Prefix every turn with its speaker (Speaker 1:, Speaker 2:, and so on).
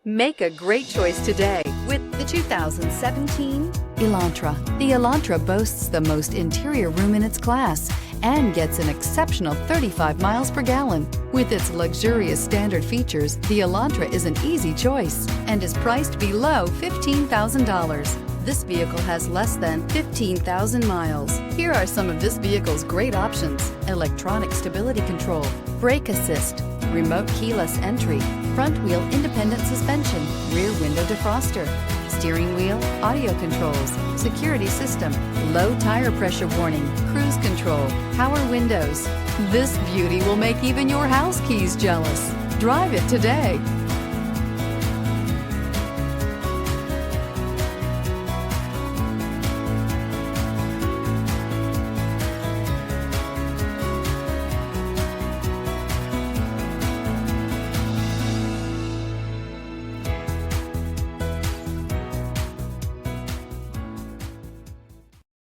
Speaker 1: Make a great choice today with the 2017 Elantra. The Elantra boasts the most interior room in its class and gets an exceptional 35 miles per gallon. With its luxurious standard features, the Elantra is an easy choice and is priced below $15,000. This vehicle has less than 15,000 miles. Here are some of this vehicle's great options: electronic stability control, brake assist, remote keyless entry, front wheel independent suspension, rear window defroster, steering wheel audio controls, security system, low tire pressure warning, cruise control, power windows. This beauty will make even your house keys jealous. Drive it today.